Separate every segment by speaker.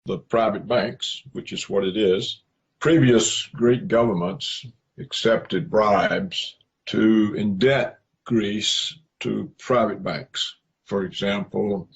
Speaker 1: the private banks, which is what it is. Previous Greek governments accepted bribes to indebt Greece to private banks. For example,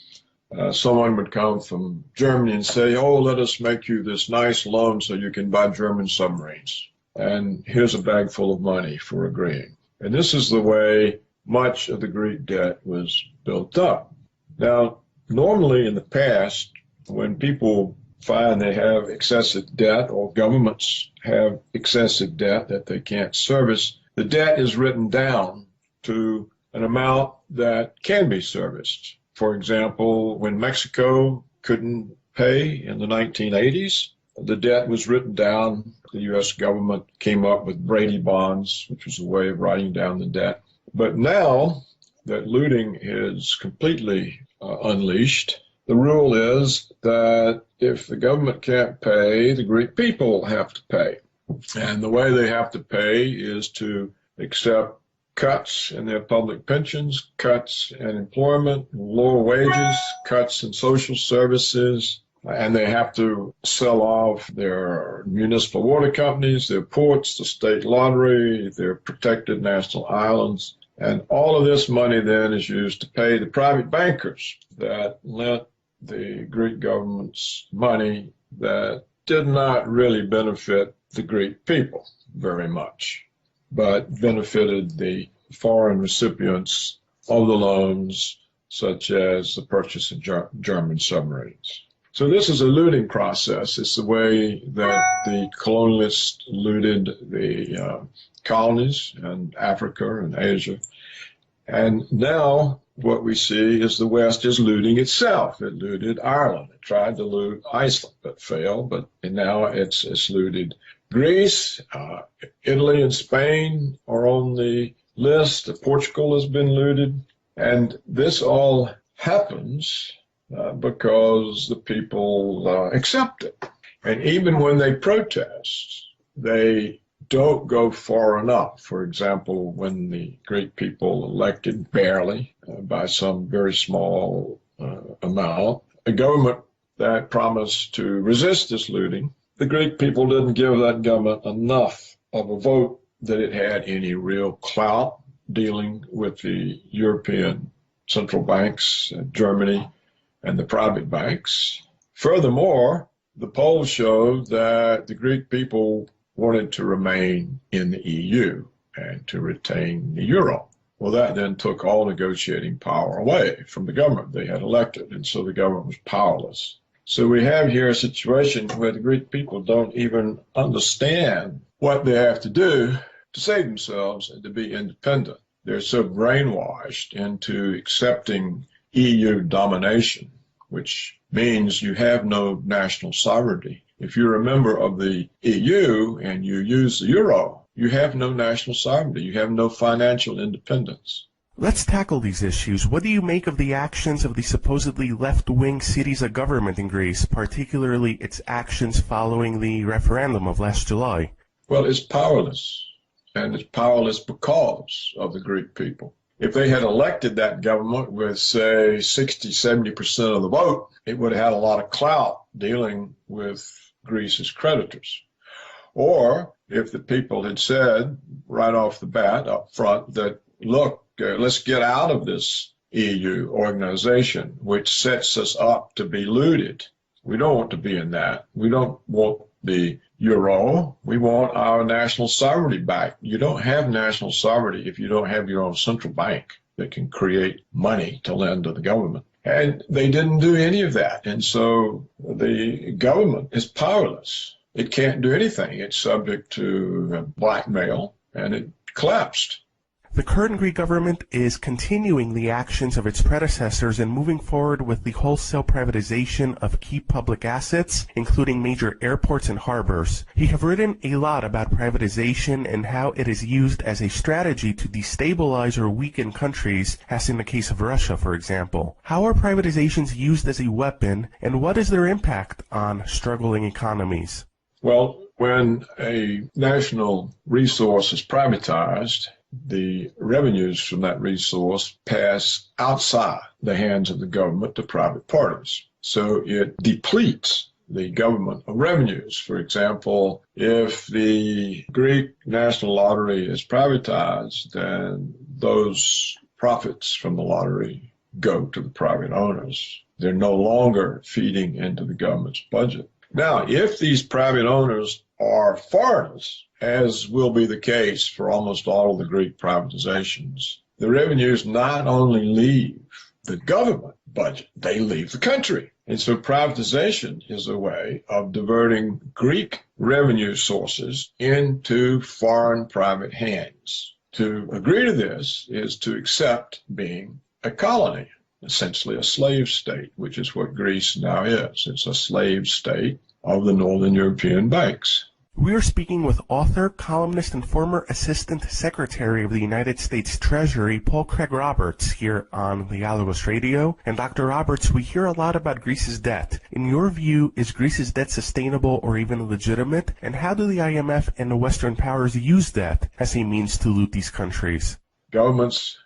Speaker 1: someone would come from Germany and say, oh, let us make you this nice loan so you can buy German submarines. And here's a bag full of money for agreeing. And this is the way much of the Greek debt was built up. Now, normally in the past, when people find they have excessive debt or governments have excessive debt that they can't service, the debt is written down to an amount that can be serviced. For example, when Mexico couldn't pay in the 1980s, the debt was written down. The U.S. government came up with Brady bonds, which was a way of writing down the debt. But now that looting is completely unleashed, the rule is that if the government can't pay, the Greek people have to pay. And the way they have to pay is to accept cuts in their public pensions, cuts in employment, lower wages, cuts in social services, and they have to sell off their municipal water companies, their ports, the state lottery, their protected national islands. And all of this money then is used to pay the private bankers that lent the Greek government's money that did not really benefit the Greek people very much, but benefited the foreign recipients of the loans, such as the purchase of German submarines. So this is a looting process. It's the way that the colonialists looted the colonies in Africa and Asia. And now what we see is the West is looting itself. It looted Ireland. It tried to loot Iceland, but failed. But now it's looted Greece. Italy and Spain are on the list. Portugal has been looted. And this all happens because the people accept it. And even when they protest, they don't go far enough. For example, when the Greek people elected barely by some very small amount, a government that promised to resist this looting, the Greek people didn't give that government enough of a vote that it had any real clout dealing with the European central banks, Germany, and the private banks. Furthermore, the polls showed that the Greek people wanted to remain in the EU and to retain the euro. Well, that then took all negotiating power away from the government they had elected, and so the government was powerless. So we have here a situation where the Greek people don't even understand what they have to do to save themselves and to be independent. They're so brainwashed into accepting EU domination, which means you have no national sovereignty. If you're a member of the EU and you use the euro, you have no national sovereignty. You have no financial independence.
Speaker 2: Let's tackle these issues. What do you make of the actions of the supposedly left-wing Syriza government in Greece, particularly its actions following the referendum of last July?
Speaker 1: Well, it's powerless, and it's powerless because of the Greek people. If they had elected that government with, say, 60, 70% of the vote, it would have had a lot of clout dealing with Greece's creditors. Or if the people had said right off the bat up front that, look, let's get out of this EU organization, which sets us up to be looted. We don't want to be in that. We don't want the euro. We want our national sovereignty back. You don't have national sovereignty if you don't have your own central bank that can create money to lend to the government. And they didn't do any of that. And so the government is powerless. It can't do anything. It's subject to blackmail, and it collapsed.
Speaker 2: The current Greek government is continuing the actions of its predecessors and moving forward with the wholesale privatization of key public assets, including major airports and harbors. You have written a lot about privatization and how it is used as a strategy to destabilize or weaken countries, as in the case of Russia, for example. How are privatizations used as a weapon, and what is their impact on struggling economies?
Speaker 1: Well, when a national resource is privatized, the revenues from that resource pass outside the hands of the government to private parties. So it depletes the government of revenues. For example, if the Greek National Lottery is privatized, then those profits from the lottery go to the private owners. They're no longer feeding into the government's budget. Now, if these private owners are foreigners, as will be the case for almost all of the Greek privatizations, the revenues not only leave the government budget, they leave the country. And so privatization is a way of diverting Greek revenue sources into foreign private hands. To agree to this is to accept being a colony, essentially a slave state, which is what Greece now is. It's a slave state of the Northern European banks.
Speaker 2: We are speaking with author, columnist, and former Assistant Secretary of the United States Treasury, Paul Craig Roberts, here on Dialogos Radio. And Dr. Roberts, we hear a lot about Greece's debt. In your view, is Greece's debt sustainable or even legitimate? And how do the IMF and the Western powers use debt as a means to loot these countries?
Speaker 1: Governments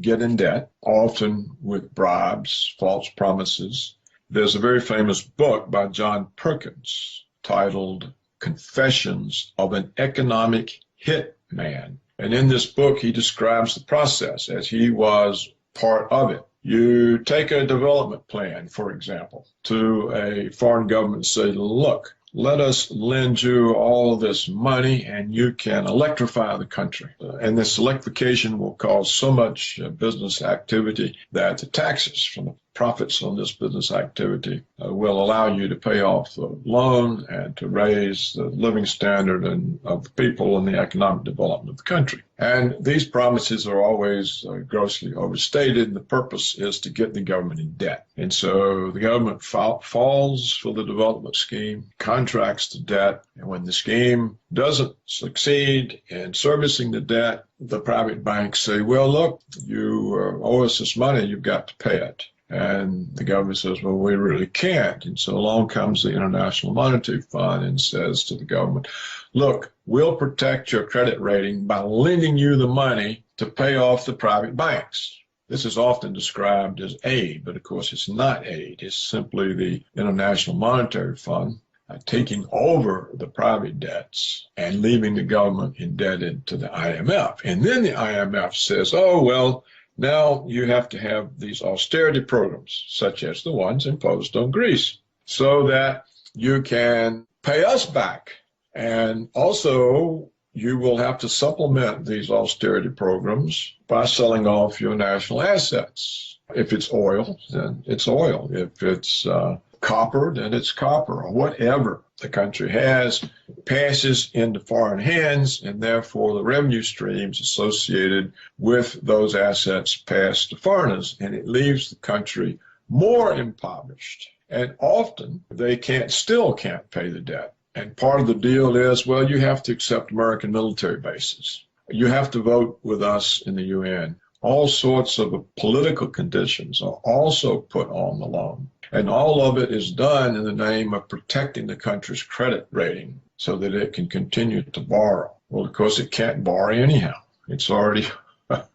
Speaker 1: get in debt, often with bribes, false promises. There's a very famous book by John Perkins titled Confessions of an Economic Hitman. And in this book, he describes the process as he was part of it. You take a development plan, for example, to a foreign government and say, look, let us lend you all this money and you can electrify the country. And this electrification will cause so much business activity that the taxes from the profits on this business activity will allow you to pay off the loan and to raise the living standard of the people and the economic development of the country. And these promises are always grossly overstated, and the purpose is to get the government in debt. And so the government falls for the development scheme, contracts the debt, and when the scheme doesn't succeed in servicing the debt, the private banks say, well, look, you owe us this money, you've got to pay it. And the government says, well, we really can't. And so along comes the International Monetary Fund and says to the government, look, we'll protect your credit rating by lending you the money to pay off the private banks. This is often described as aid, but of course it's not aid. It's simply the International Monetary Fund taking over the private debts and leaving the government indebted to the IMF. And then the IMF says, oh, well, now you have to have these austerity programs, such as the ones imposed on Greece, so that you can pay us back. And also, you will have to supplement these austerity programs by selling off your national assets. If it's oil, then it's oil. If it's copper, then it's copper, or whatever the country has passes into foreign hands, and therefore the revenue streams associated with those assets pass to foreigners, and it leaves the country more impoverished. And often they still can't pay the debt. And part of the deal is, well, you have to accept American military bases. You have to vote with us in the UN. All sorts of political conditions are also put on the loan. And all of it is done in the name of protecting the country's credit rating so that it can continue to borrow. Well, of course, it can't borrow anyhow. It's already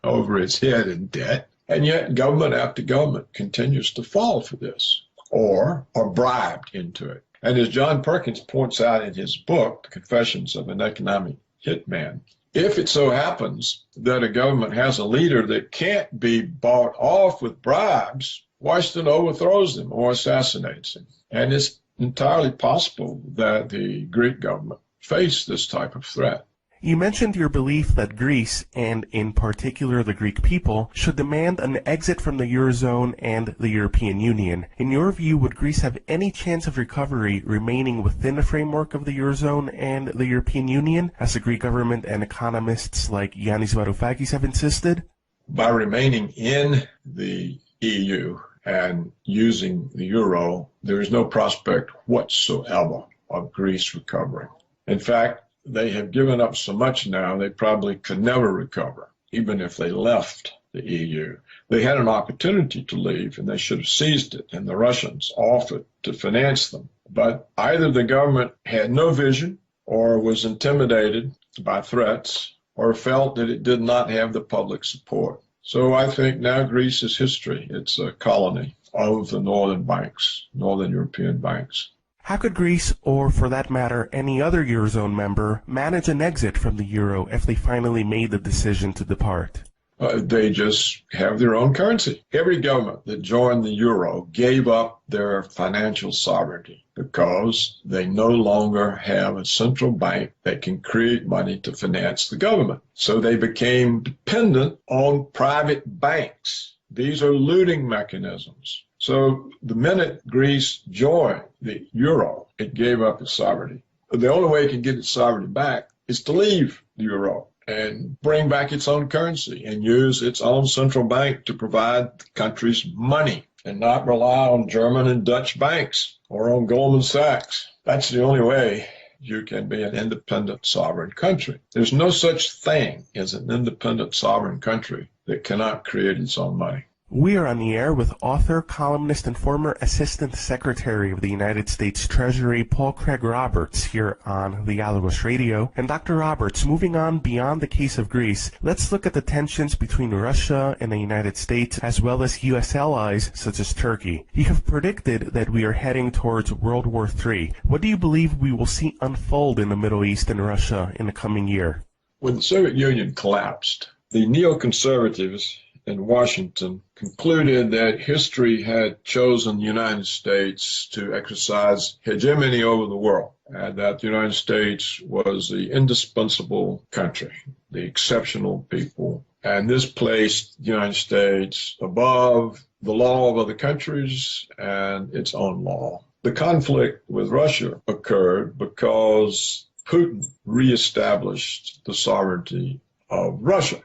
Speaker 1: over its head in debt. And yet government after government continues to fall for this or are bribed into it. And as John Perkins points out in his book, Confessions of an Economic Hitman, if it so happens that a government has a leader that can't be bought off with bribes, Washington overthrows them or assassinates them. And it's entirely possible that the Greek government faced this type of threat.
Speaker 2: You mentioned your belief that Greece, and in particular the Greek people, should demand an exit from the Eurozone and the European Union. In your view, would Greece have any chance of recovery remaining within the framework of the Eurozone and the European Union, as the Greek government and economists like Yanis Varoufakis have insisted?
Speaker 1: By remaining in the EU and using the euro, there is no prospect whatsoever of Greece recovering. In fact, they have given up so much now, they probably could never recover, even if they left the EU. They had an opportunity to leave, and they should have seized it, and the Russians offered to finance them. But either the government had no vision, or was intimidated by threats, or felt that it did not have the public support. So I think now Greece is history. It's a colony of the northern banks, northern European banks.
Speaker 2: How could Greece, or for that matter any other Eurozone member, manage an exit from the euro if they finally made the decision to depart?
Speaker 1: They just have their own currency. Every government that joined the euro gave up their financial sovereignty because they no longer have a central bank that can create money to finance the government. So they became dependent on private banks. These are looting mechanisms. So the minute Greece joined the euro, it gave up its sovereignty. The only way it can get its sovereignty back is to leave the euro and bring back its own currency and use its own central bank to provide the country's money and not rely on German and Dutch banks or on Goldman Sachs. That's the only way you can be an independent sovereign country. There's no such thing as an independent sovereign country that cannot create its own money.
Speaker 2: We are on the air with author, columnist, and former Assistant Secretary of the United States Treasury, Paul Craig Roberts, here on Dialogos Radio. And Dr. Roberts, moving on beyond the case of Greece, let's look at the tensions between Russia and the United States, as well as U.S. allies such as Turkey. You have predicted that we are heading towards World War III. What do you believe we will see unfold in the Middle East and Russia in the coming year?
Speaker 1: When the Soviet Union collapsed, the neoconservatives in Washington concluded that history had chosen the United States to exercise hegemony over the world, and that the United States was the indispensable country, the exceptional people, and this placed the United States above the law of other countries and its own law. The conflict with Russia occurred because Putin reestablished the sovereignty of Russia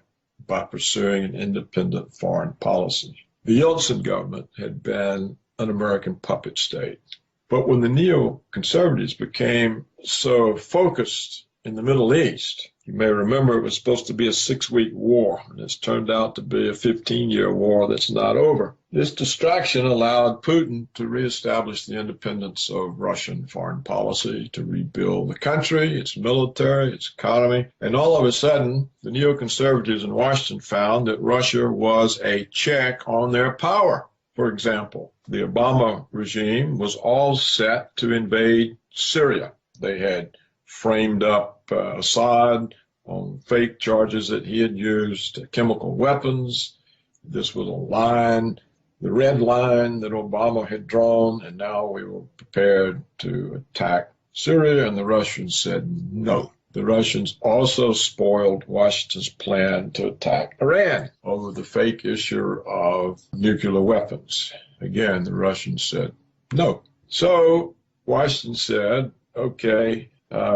Speaker 1: by pursuing an independent foreign policy. The Yeltsin government had been an American puppet state. But when the neoconservatives became so focused in the Middle East, you may remember it was supposed to be a 6-week war, and it's turned out to be a 15-year war that's not over. This distraction allowed Putin to reestablish the independence of Russian foreign policy, to rebuild the country, its military, its economy. And all of a sudden, the neoconservatives in Washington found that Russia was a check on their power. For example, the Obama regime was all set to invade Syria. They had framed up Assad on fake charges that he had used chemical weapons. This was a line, the red line that Obama had drawn, and now we were prepared to attack Syria, and the Russians said no. The Russians also spoiled Washington's plan to attack Iran over the fake issue of nuclear weapons. Again, the Russians said no. So Washington said, okay,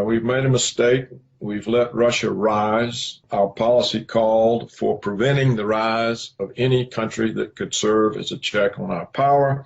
Speaker 1: we've made a mistake. We've let Russia rise. Our policy called for preventing the rise of any country that could serve as a check on our power.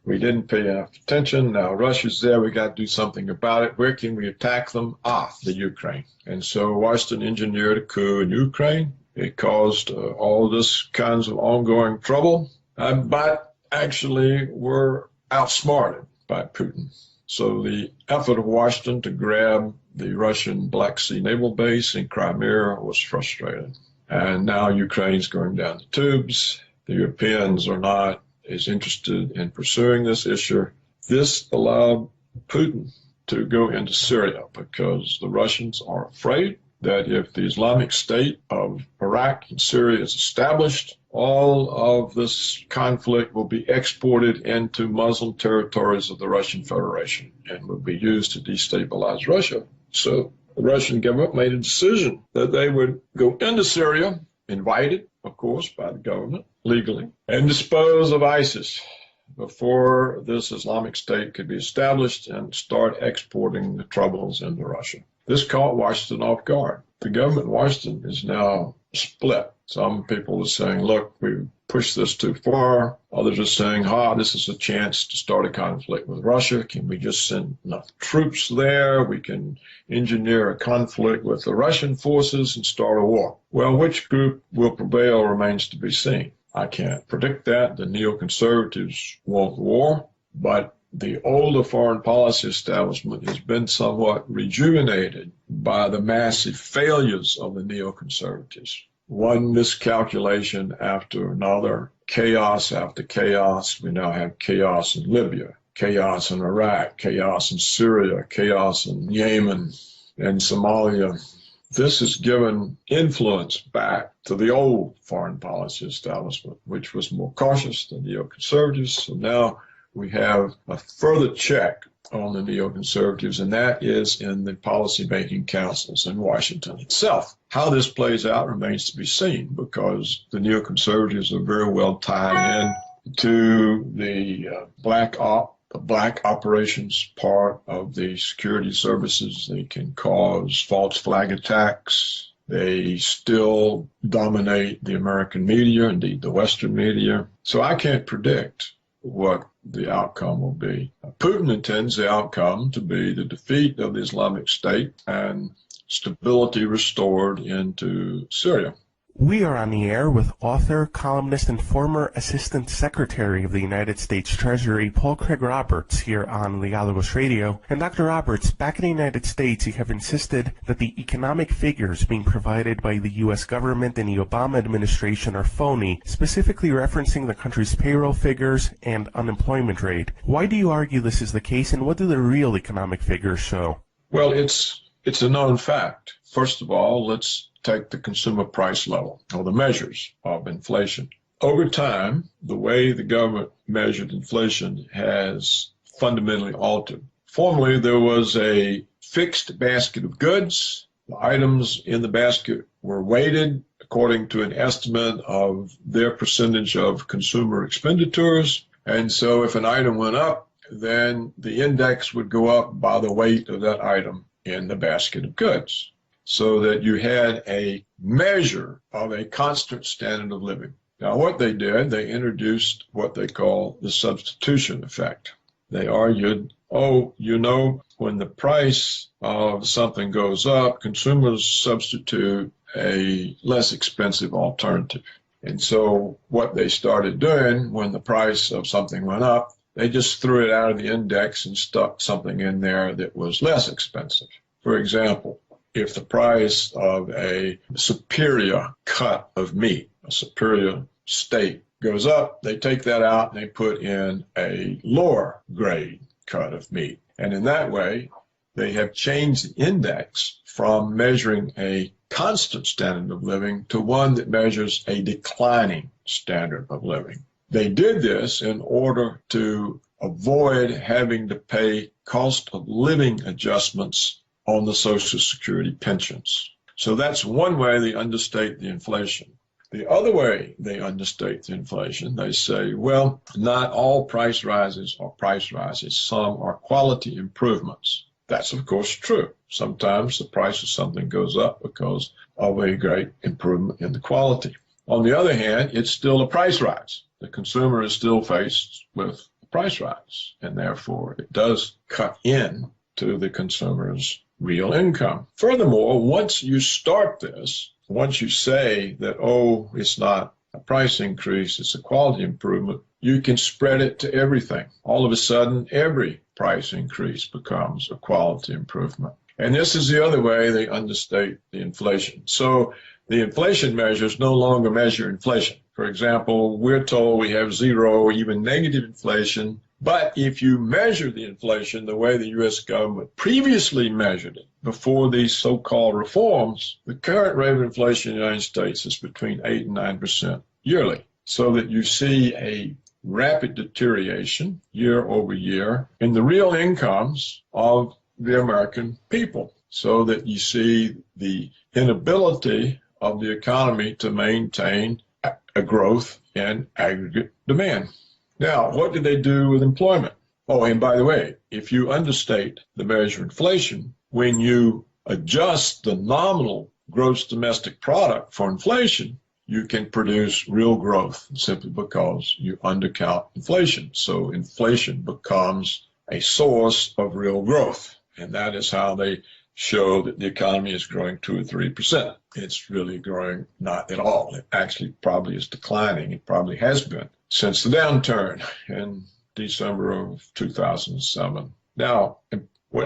Speaker 1: We didn't pay enough attention. Now Russia's there. We got to do something about it. Where can we attack them? The Ukraine. And so Washington engineered a coup in Ukraine. It caused all this kinds of ongoing trouble, but actually were outsmarted by Putin. So the effort of Washington to grab the Russian Black Sea naval base in Crimea was frustrated. And now Ukraine's going down the tubes. The Europeans are not as interested in pursuing this issue. This allowed Putin to go into Syria because the Russians are afraid that if the Islamic State of Iraq and Syria is established, all of this conflict will be exported into Muslim territories of the Russian Federation and will be used to destabilize Russia. So the Russian government made a decision that they would go into Syria, invited, of course, by the government legally, and dispose of ISIS before this Islamic State could be established and start exporting the troubles into Russia. This caught Washington off guard. The government in Washington is now split. Some people are saying, look, we pushed this too far. Others are saying, this is a chance to start a conflict with Russia. Can we just send enough troops there? We can engineer a conflict with the Russian forces and start a war. Well, which group will prevail remains to be seen. I can't predict that. The neoconservatives want war, but the older foreign policy establishment has been somewhat rejuvenated by the massive failures of the neoconservatives. One miscalculation after another, chaos after chaos. We now have chaos in Libya, chaos in Iraq, chaos in Syria, chaos in Yemen and Somalia. This has given influence back to the old foreign policy establishment, which was more cautious than neoconservatives. So now we have a further check on the neoconservatives, and that is in the policy-making councils in Washington itself. How this plays out remains to be seen, because the neoconservatives are very well tied in to the black operations part of the security services. They can cause false flag attacks. They still dominate the American media, indeed the Western media. So I can't predict what the outcome will be. Putin intends the outcome to be the defeat of the Islamic State and stability restored into Syria.
Speaker 2: We are on the air with author, columnist, and former Assistant Secretary of the United States Treasury, Paul Craig Roberts, here on Legalogos Radio. And Dr. Roberts, back in the United States, you have insisted that the economic figures being provided by the U.S. government and the Obama administration are phony, specifically referencing the country's payroll figures and unemployment rate. Why do you argue this is the case, and what do the real economic figures show?
Speaker 1: Well, it's a known fact. First of all, let's take the consumer price level, or the measures of inflation. Over time, the way the government measured inflation has fundamentally altered. Formerly, there was a fixed basket of goods. The items in the basket were weighted according to an estimate of their percentage of consumer expenditures. And so if an item went up, then the index would go up by the weight of that item in the basket of goods, so that you had a measure of a constant standard of living. Now, what they did, they introduced what they call the substitution effect. They argued, when the price of something goes up, consumers substitute a less expensive alternative. And so what they started doing when the price of something went up, they just threw it out of the index and stuck something in there that was less expensive. For example, if the price of a superior cut of meat, a superior steak, goes up, they take that out and they put in a lower grade cut of meat. And in that way, they have changed the index from measuring a constant standard of living to one that measures a declining standard of living. They did this in order to avoid having to pay cost of living adjustments on the Social Security pensions. So that's one way they understate the inflation. The other way they understate the inflation, they say, well, not all price rises are price rises. Some are quality improvements. That's, of course, true. Sometimes the price of something goes up because of a great improvement in the quality. On the other hand, it's still a price rise. The consumer is still faced with a price rise, and therefore it does cut in to the consumer's real income. Furthermore, once you start this, once you say that, it's not a price increase, it's a quality improvement, you can spread it to everything. All of a sudden, every price increase becomes a quality improvement. And this is the other way they understate the inflation. So the inflation measures no longer measure inflation. For example, we're told we have zero, even negative inflation. But if you measure the inflation the way the U.S. government previously measured it before these so-called reforms, the current rate of inflation in the United States is between 8 and 9% yearly. So that you see a rapid deterioration year over year in the real incomes of the American people. So that you see the inability of the economy to maintain a growth in aggregate demand. Now, what did they do with employment? And by the way, if you understate the measure of inflation, when you adjust the nominal gross domestic product for inflation, you can produce real growth simply because you undercount inflation. So inflation becomes a source of real growth. And that is how they show that the economy is growing 2 or 3%. It's really growing not at all. It actually probably is declining. It probably has been since the downturn in December of 2007. Now,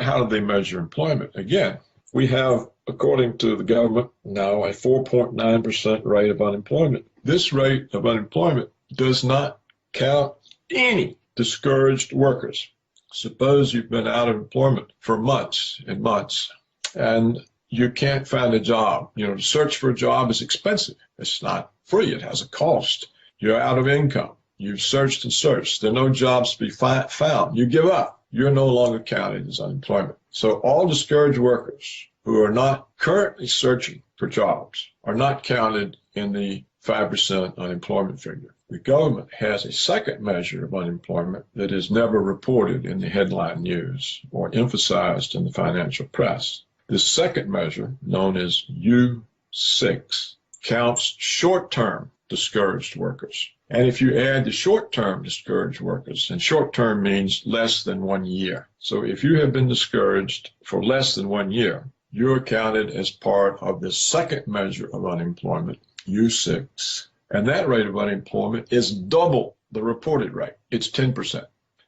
Speaker 1: how do they measure employment? Again, we have, according to the government, now a 4.9% rate of unemployment. This rate of unemployment does not count any discouraged workers. Suppose you've been out of employment for months and months, and you can't find a job. To search for a job is expensive. It's not free. It has a cost. You're out of income. You've searched and searched. There are no jobs to be found. You give up. You're no longer counted as unemployment. So all discouraged workers who are not currently searching for jobs are not counted in the 5% unemployment figure. The government has a second measure of unemployment that is never reported in the headline news or emphasized in the financial press. This second measure, known as U6, counts short-term discouraged workers. And if you add the short-term discouraged workers, and short-term means less than 1 year. So if you have been discouraged for less than 1 year, you're counted as part of the second measure of unemployment, U6. And that rate of unemployment is double the reported rate. It's 10%.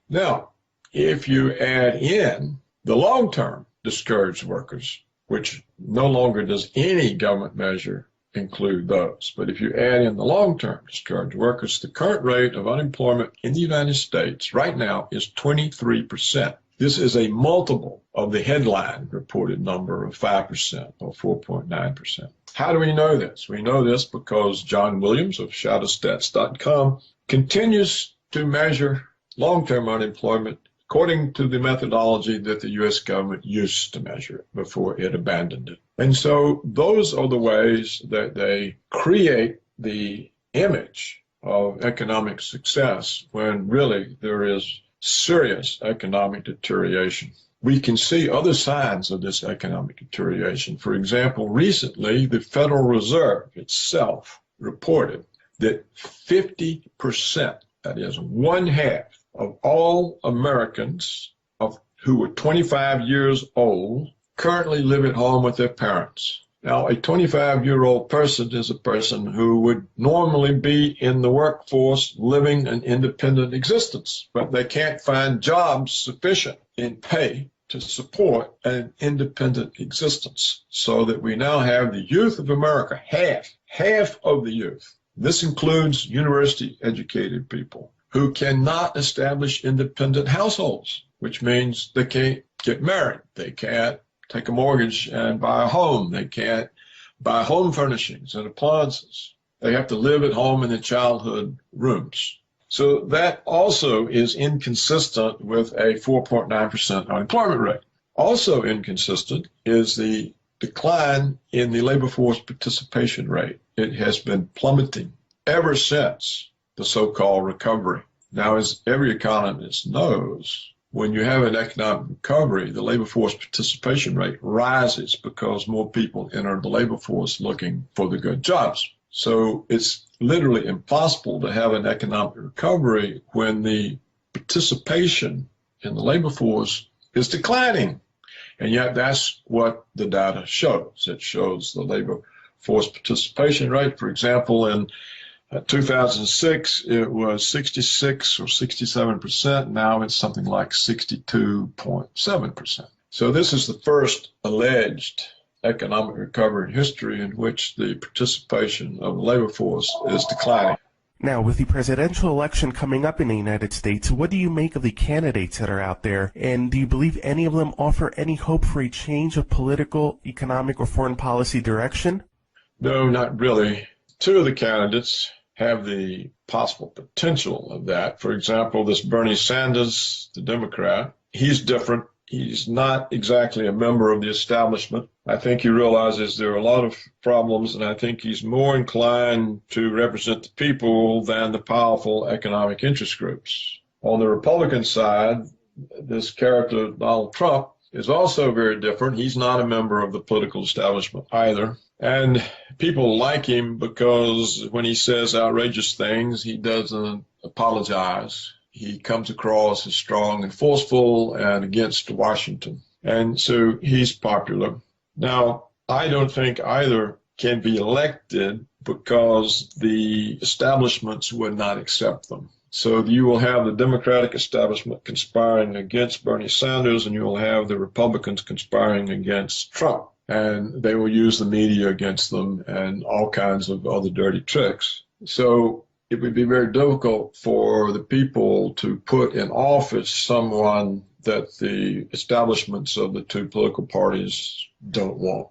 Speaker 1: Now, if you add in the long-term discouraged workers, which no longer does any government measure include those, but if you add in the long-term discouraged workers, the current rate of unemployment in the United States right now is 23%. This is a multiple of the headline reported number of 5% or 4.9%. How do we know this? We know this because John Williams of shadowstats.com continues to measure long-term unemployment according to the methodology that the U.S. government used to measure it before it abandoned it. And so those are the ways that they create the image of economic success when really there is serious economic deterioration. We can see other signs of this economic deterioration. For example, recently, the Federal Reserve itself reported that 50%, that is one half, of all Americans who were 25 years old currently live at home with their parents. Now, a 25-year-old person is a person who would normally be in the workforce living an independent existence, but they can't find jobs sufficient in pay to support an independent existence. So that we now have the youth of America, half of the youth. This includes university-educated people who cannot establish independent households, which means they can't get married, they can't take a mortgage and buy a home, they can't buy home furnishings and appliances. They have to live at home in their childhood rooms. So that also is inconsistent with a 4.9% unemployment rate. Also inconsistent is the decline in the labor force participation rate. It has been plummeting ever since the so-called recovery. Now, as every economist knows, when you have an economic recovery, the labor force participation rate rises because more people enter the labor force looking for the good jobs. So it's literally impossible to have an economic recovery when the participation in the labor force is declining. And yet that's what the data shows. It shows the labor force participation rate. For example, in 2006, it was 66 or 67%. Now it's something like 62.7%. So this is the first alleged economic recovery in history in which the participation of the labor force is declining.
Speaker 2: Now, with the presidential election coming up in the United States, what do you make of the candidates that are out there? And do you believe any of them offer any hope for a change of political, economic, or foreign policy direction?
Speaker 1: No, not really. Two of the candidates have the possible potential of that. For example, this Bernie Sanders, the Democrat, he's different. He's not exactly a member of the establishment. I think he realizes there are a lot of problems, and I think he's more inclined to represent the people than the powerful economic interest groups. On the Republican side, this character, Donald Trump, is also very different. He's not a member of the political establishment either. And people like him because when he says outrageous things, he doesn't apologize. He comes across as strong and forceful and against Washington. And so he's popular. Now, I don't think either can be elected because the establishments would not accept them. So you will have the Democratic establishment conspiring against Bernie Sanders, and you will have the Republicans conspiring against Trump. And they will use the media against them and all kinds of other dirty tricks. So it would be very difficult for the people to put in office someone that the establishments of the two political parties don't want.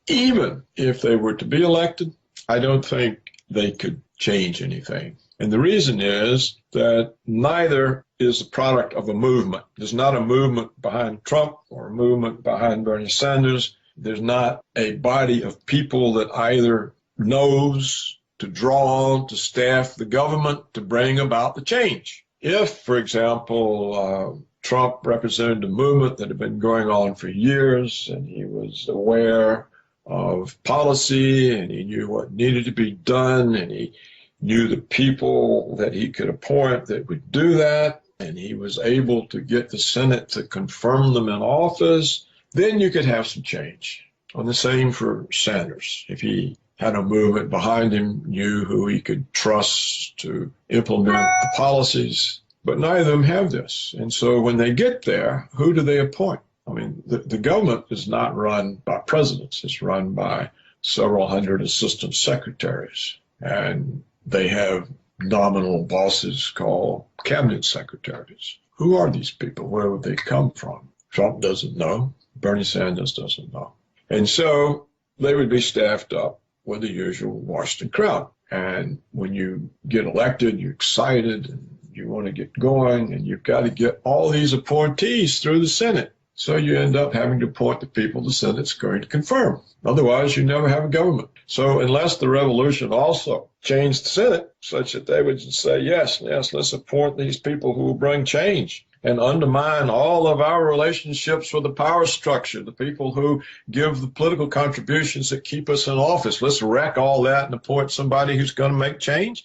Speaker 1: Even if they were to be elected, I don't think they could change anything. And the reason is that neither is the product of a movement. There's not a movement behind Trump or a movement behind Bernie Sanders. There's not a body of people that either knows to draw on to staff the government to bring about the change. If, for example, Trump represented a movement that had been going on for years and he was aware of policy and he knew what needed to be done and he knew the people that he could appoint that would do that, and he was able to get the Senate to confirm them in office, then you could have some change. And the same for Sanders. If he had a movement behind him, knew who he could trust to implement the policies, but neither of them have this. And so when they get there, who do they appoint? I mean, the government is not run by presidents. It's run by several hundred assistant secretaries. And they have nominal bosses called cabinet secretaries. Who are these people? Where would they come from? Trump doesn't know. Bernie Sanders doesn't know. And so they would be staffed up with the usual Washington crowd. And when you get elected, you're excited and you want to get going, and you've got to get all these appointees through the Senate. So you end up having to appoint the people the Senate's going to confirm. Otherwise, you never have a government. So unless the revolution also changed the Senate such that they would say, yes, let's appoint these people who will bring change and undermine all of our relationships with the power structure, the people who give the political contributions that keep us in office. Let's wreck all that and appoint somebody who's going to make change.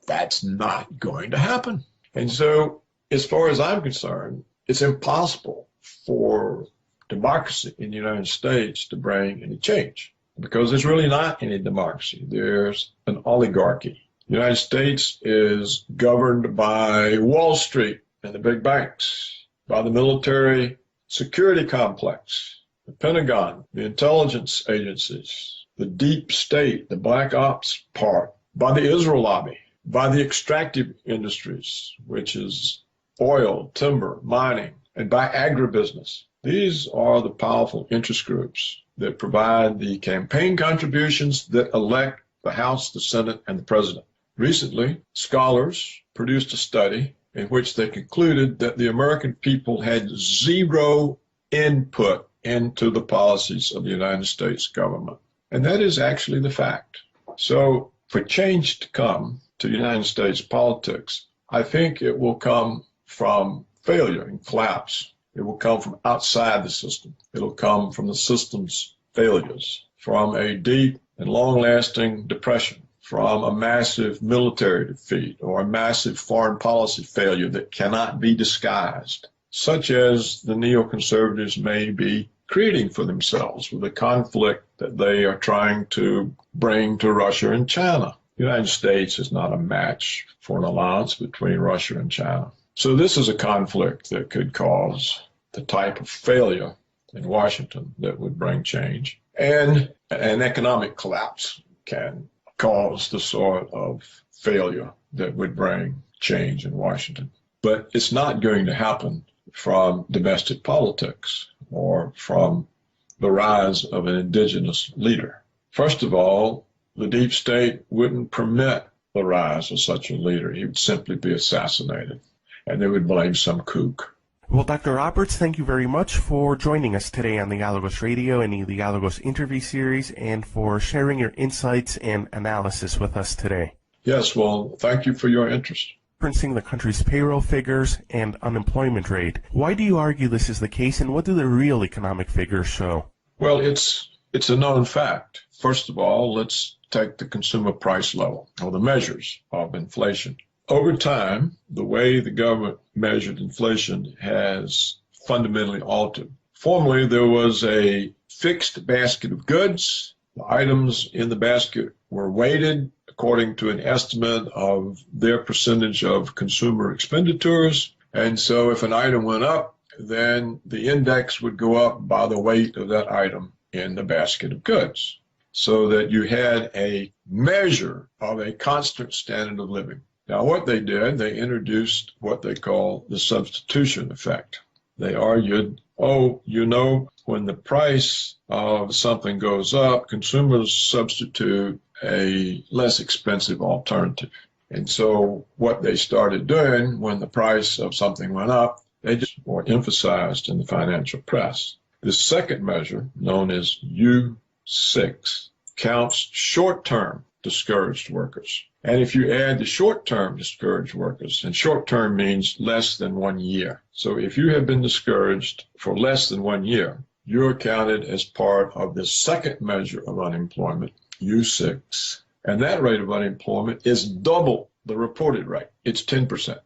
Speaker 1: That's not going to happen. And so, as far as I'm concerned, it's impossible for democracy in the United States to bring any change because there's really not any democracy. There's an oligarchy. The United States is governed by Wall Street and the big banks, by the military security complex, the Pentagon, the intelligence agencies, the deep state, the black ops part, by the Israel lobby, by the extractive industries, which is oil, timber, mining, and by agribusiness. These are the powerful interest groups that provide the campaign contributions that elect the House, the Senate, and the President. Recently, scholars produced a study in which they concluded that the American people had zero input into the policies of the United States government. And that is actually the fact. So for change to come to United States politics, I think it will come from failure and collapse. It will come from outside the system. It'll come from the system's failures, from a deep and long-lasting depression, from a massive military defeat or a massive foreign policy failure that cannot be disguised, such as the neoconservatives may be creating for themselves with the conflict that they are trying to bring to Russia and China. The United States is not a match for an alliance between Russia and China. So this is a conflict that could cause the type of failure in Washington that would bring change. And an economic collapse can cause the sort of failure that would bring change in Washington. But it's not going to happen from domestic politics or from the rise of an indigenous leader. First of all, the deep state wouldn't permit the rise of such a leader. He would simply be assassinated, and they would blame some kook.
Speaker 2: Well, Dr. Roberts, thank you very much for joining us today on the Dialogos Radio and the Dialogos interview series, and for sharing your insights and analysis with us today.
Speaker 1: Yes, well, thank you for your interest.
Speaker 2: Referencing the country's payroll figures and unemployment rate, why do you argue this is the case, and what do the real economic figures show?
Speaker 1: Well, it's a known fact. First of all, let's take the consumer price level, or the measures of inflation. Over time, the way the government measured inflation has fundamentally altered. Formerly, there was a fixed basket of goods. The items in the basket were weighted according to an estimate of their percentage of consumer expenditures. And so if an item went up, then the index would go up by the weight of that item in the basket of goods, so that you had a measure of a constant standard of living. Now, what they did, they introduced what they call the substitution effect. They argued, oh, when the price of something goes up, consumers substitute a less expensive alternative. And so what they started doing when the price of something went up, they just more emphasized in the financial press. The second measure, known as U6, counts short-term discouraged workers. And if you add the short-term discouraged workers, and short-term means less than 1 year. So if you have been discouraged for less than 1 year, you're counted as part of the second measure of unemployment, U6. And that rate of unemployment is double the reported rate. It's 10%.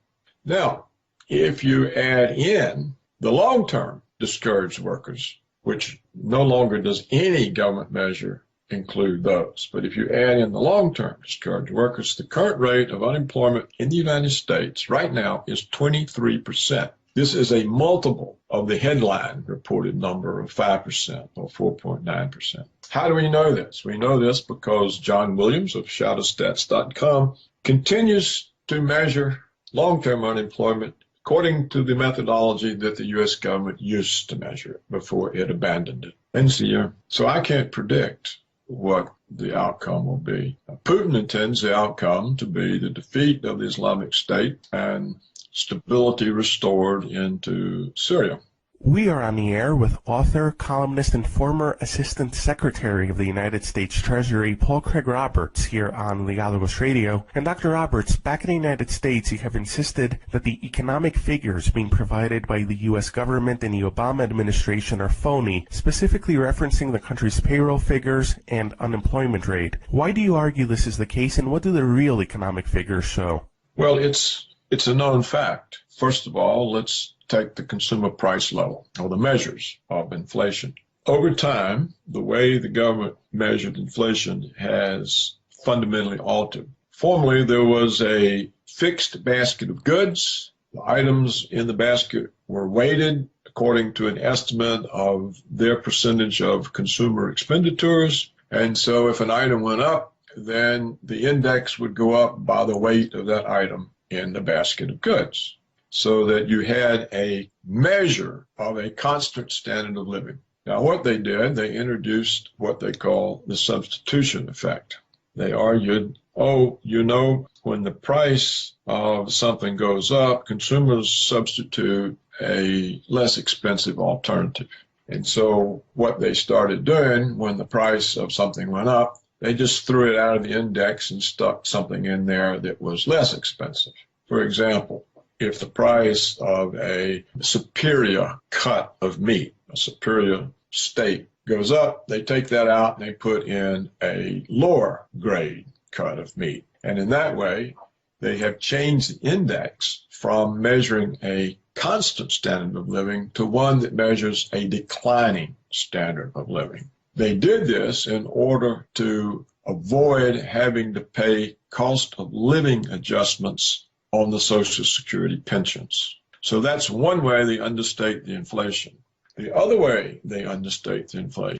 Speaker 1: Now, if you add in the long-term discouraged workers, which no longer does any government measure include those, but if you add in the long-term discouraged workers, the current rate of unemployment in the United States right now is 23%. This is a multiple of the headline reported number of 5% or 4.9%. How do we know this? We know this because John Williams of shadowstats.com continues to measure long-term unemployment according to the methodology that the U.S. government used to measure it before it abandoned it. So I can't predict what the outcome will be. Putin intends the outcome to be the defeat of the Islamic State and stability restored into Syria.
Speaker 2: We are on the air with author, columnist, and former Assistant Secretary of the United States Treasury, Paul Craig Roberts, here on Legalogos Radio. And Dr. Roberts, back in the United States, you have insisted that the economic figures being provided by the U.S. government and the Obama administration are phony, specifically referencing the country's payroll figures and unemployment rate. Why do you argue this is the case, and what do the real economic figures show?
Speaker 1: Well, it's a known fact. First of all, let's take the consumer price level, or the measures of inflation. Over time, the way the government measured inflation has fundamentally altered. Formerly, there was a fixed basket of goods. The items in the basket were weighted according to an estimate of their percentage of consumer expenditures. And so if an item went up, then the index would go up by the weight of that item in the basket of goods, so that you had a measure of a constant standard of living. Now, what they did, they introduced what they call the substitution effect. They argued, when the price of something goes up, consumers substitute a less expensive alternative. And so what they started doing when the price of something went up, they just threw it out of the index and stuck something in there that was less expensive. For example, if the price of a superior cut of meat, a superior steak, goes up, they take that out and they put in a lower grade cut of meat. And in that way, they have changed the index from measuring a constant standard of living to one that measures a declining standard of living. They did this in order to avoid having to pay cost of living adjustments on the Social Security pensions. So that's one way they understate the inflation. The other way they understate the inflation